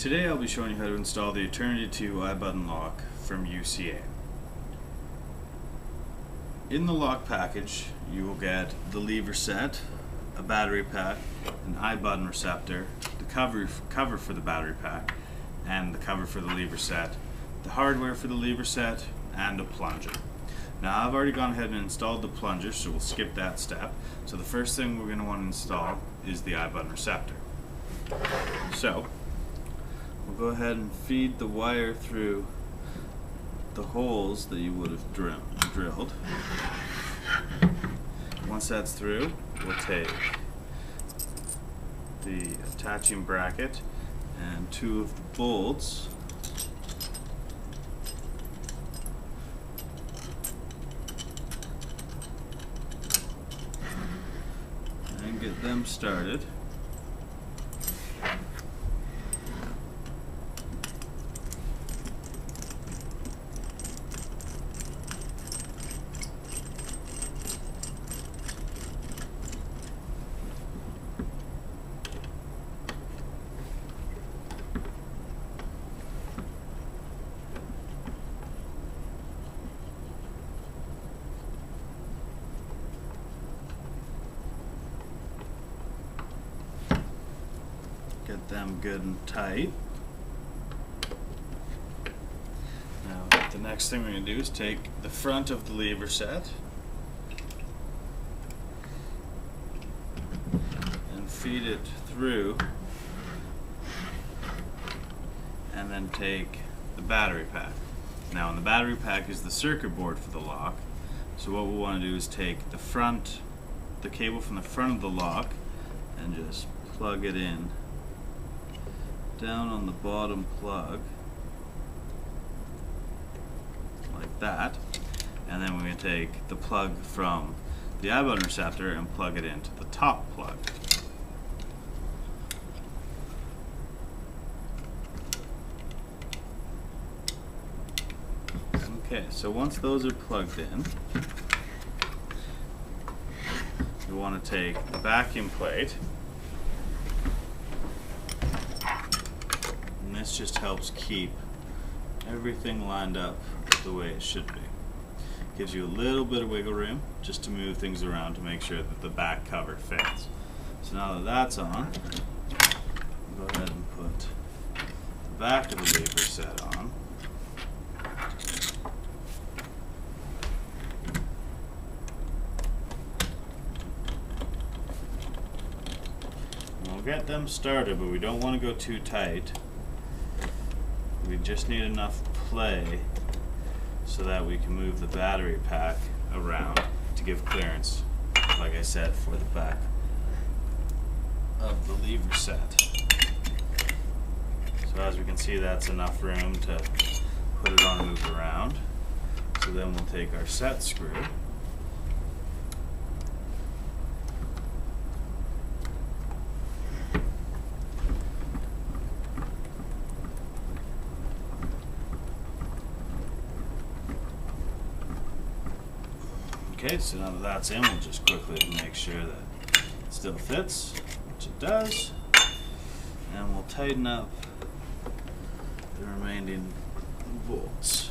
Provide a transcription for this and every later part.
Today I'll be showing you how to install the Eternity 2 iButton lock from UCA. In the lock package you will get the lever set, a battery pack, an iButton receptor, the cover for the battery pack, and the cover for the lever set, the hardware for the lever set, and a plunger. Now I've already gone ahead and installed the plunger, so we'll skip that step. So the first thing we're going to want to install is the iButton receptor. So we'll go ahead and feed the wire through the holes that you would have drilled. Once that's through, we'll take the attaching bracket and two of the bolts and get them started. Get them good and tight. Now the next thing we're going to do is take the front of the lever set and feed it through, and then take the battery pack. Now in the battery pack is the circuit board for the lock, so what we want to do is take the cable from the front of the lock and just plug it in down on the bottom plug like that, and then we're going to take the plug from the iButton receptor and plug it into the top plug. Okay, so once those are plugged in, we want to take the vacuum plate. This just helps keep everything lined up the way it should be. Gives you a little bit of wiggle room just to move things around to make sure that the back cover fits. So now that that's on, go ahead and put the back of the lever set on. And we'll get them started, but we don't want to go too tight. We just need enough play so that we can move the battery pack around to give clearance, like I said, for the back of the lever set. So as we can see, that's enough room to put it on and move around. So then we'll take our set screw . Okay, so now that that's in, we'll just quickly make sure that it still fits, which it does, and we'll tighten up the remaining bolts.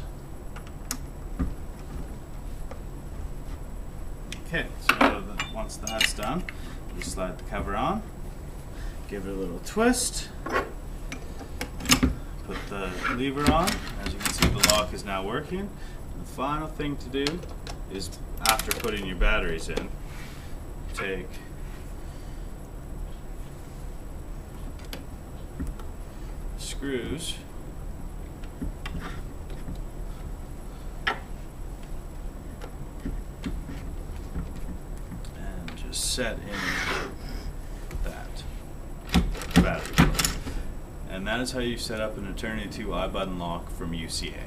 Okay, so now that once that's done, we slide the cover on, give it a little twist, put the lever on. As you can see, the lock is now working. And the final thing to do is, after putting your batteries in, take screws and just set in that battery. And that is how you set up an Eternity 2 iButton lock from UCA.